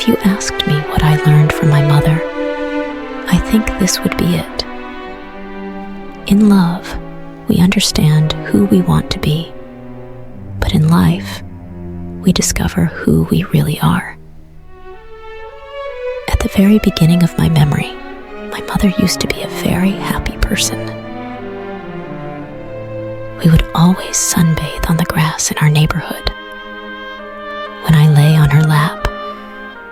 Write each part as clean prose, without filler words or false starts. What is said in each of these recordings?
If you asked me what I learned from my mother, I think this would be it. In love, we understand who we want to be, but in life, we discover who we really are. At the very beginning of my memory, my mother used to be a very happy person. We would always sunbathe on the grass in our neighborhood. When I lay on her lap,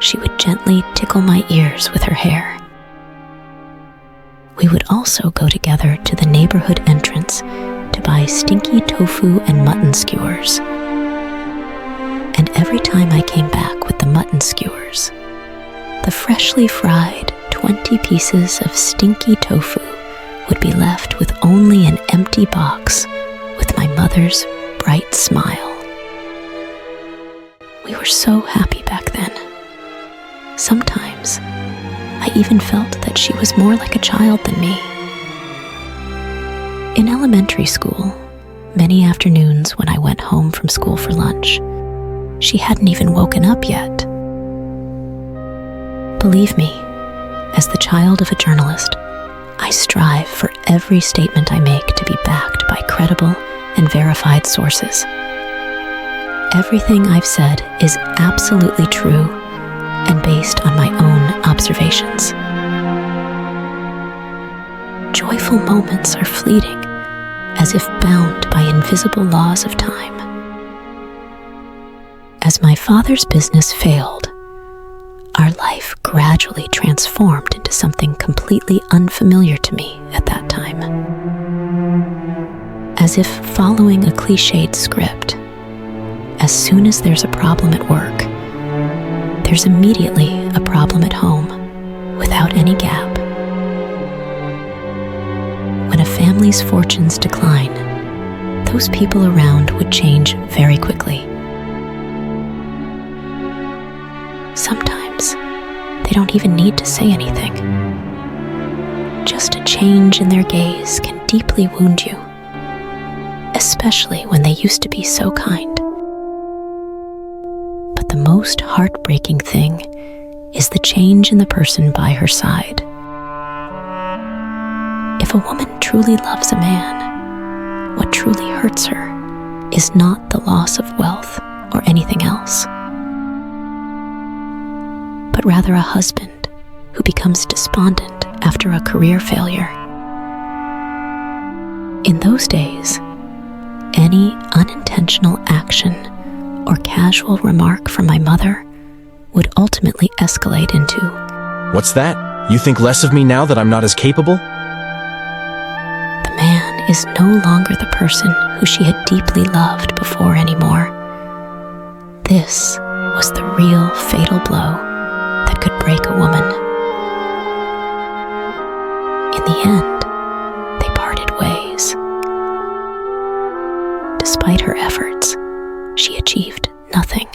she would gently tickle my ears with her hair. We would also go together to the neighborhood entrance to buy stinky tofu and mutton skewers. And every time I came back with the mutton skewers, the freshly fried 20 pieces of stinky tofu would be left with only an empty box with my mother's bright smile. We were so happy back then. Sometimes, I even felt that she was more like a child than me. In elementary school, many afternoons when I went home from school for lunch, she hadn't even woken up yet. Believe me, as the child of a journalist, I strive for every statement I make to be backed by credible and verified sources. Everything I've said is absolutely true and based on my own observations. Joyful moments are fleeting, as if bound by invisible laws of time. As my father's business failed, our life gradually transformed into something completely unfamiliar to me at that time. As if following a cliched script, as soon as there's a problem at work, there's immediately a problem at home, without any gap. When a family's fortunes decline, those people around would change very quickly. Sometimes, they don't even need to say anything. Just a change in their gaze can deeply wound you, especially when they used to be so kind. But the most heartbreaking thing is the change in the person by her side. If a woman truly loves a man, what truly hurts her is not the loss of wealth or anything else, but rather a husband who becomes despondent after a career failure. In those days, any unintentional action or casual remark from my mother would ultimately escalate into, "What's that? You think less of me now that I'm not as capable?" The man is no longer the person who she had deeply loved before anymore. This was the real fatal blow that could break a woman. In the end, they parted ways. Despite her efforts, she achieved nothing,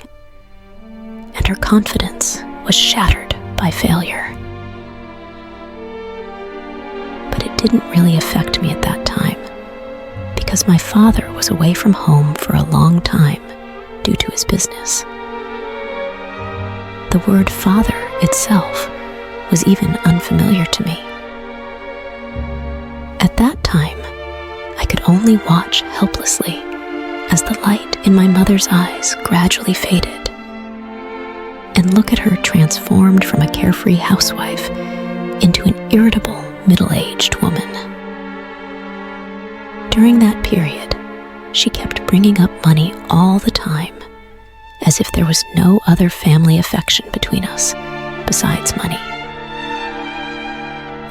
and her confidence was shattered by failure. But it didn't really affect me at that time, because my father was away from home for a long time due to his business. The word father itself was even unfamiliar to me. At that time, I could only watch helplessly as the light in my mother's eyes gradually faded, and look at her transformed from a carefree housewife into an irritable, middle-aged woman. During that period, she kept bringing up money all the time, as if there was no other family affection between us besides money.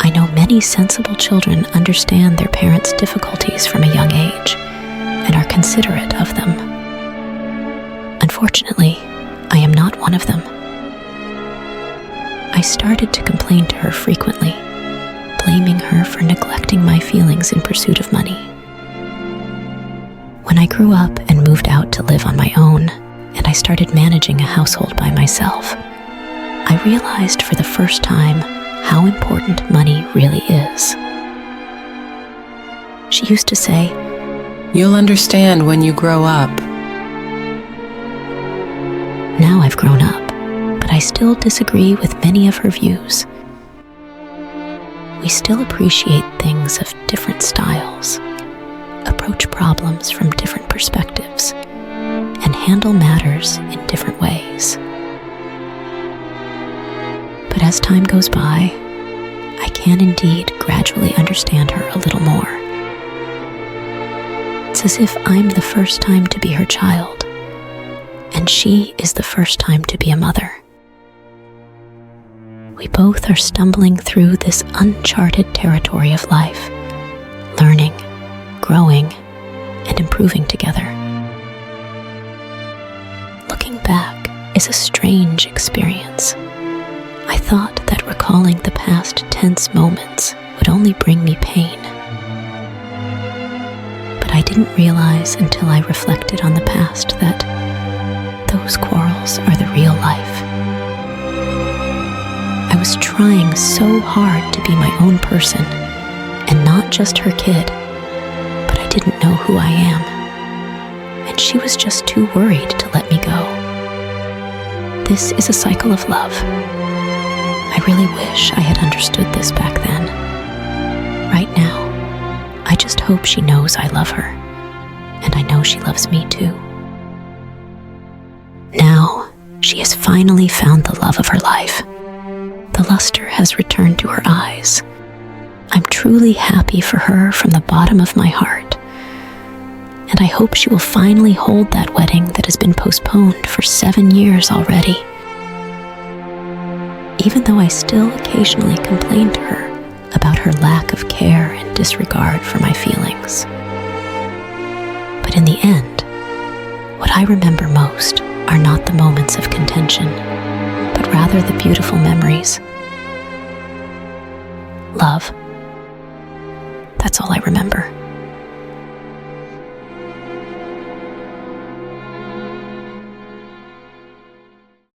I know many sensible children understand their parents' difficulties from a young age and are considerate of them. Unfortunately, I am not one of them. I started to complain to her frequently, blaming her for neglecting my feelings in pursuit of money. When I grew up and moved out to live on my own, and I started managing a household by myself, I realized for the first time how important money really is. She used to say, "You'll understand when you grow up." Now I've grown up, but I I still disagree with many of her views, we still appreciate things of different styles, approach problems from different perspectives, and handle matters in different ways. But as time goes by, I can indeed gradually understand her a little more. It's as if I'm the first time to be her child, and she is the first time to be a mother. We both are stumbling through this uncharted territory of life, learning, growing, and improving together. Looking back is a strange experience. I thought that recalling the past tense moments would only bring me pain. But I didn't realize until I reflected on the past that those quarrels are the real life. I was trying so hard to be my own person and not just her kid, but I didn't know who I am, and she was just too worried to let me go. This is a cycle of love. I really wish I had understood this back then. Right now, I just hope she knows I love her, and I know she loves me too. Now, she has finally found the love of her life. The luster has returned to her eyes. I'm truly happy for her from the bottom of my heart, and I hope she will finally hold that wedding that has been postponed for 7 years already. Even though I still occasionally complain to her about her lack of care and disregard for my feelings. But in the end, what I remember most are not the moments of contention, but rather the beautiful memories. Love. That's all I remember.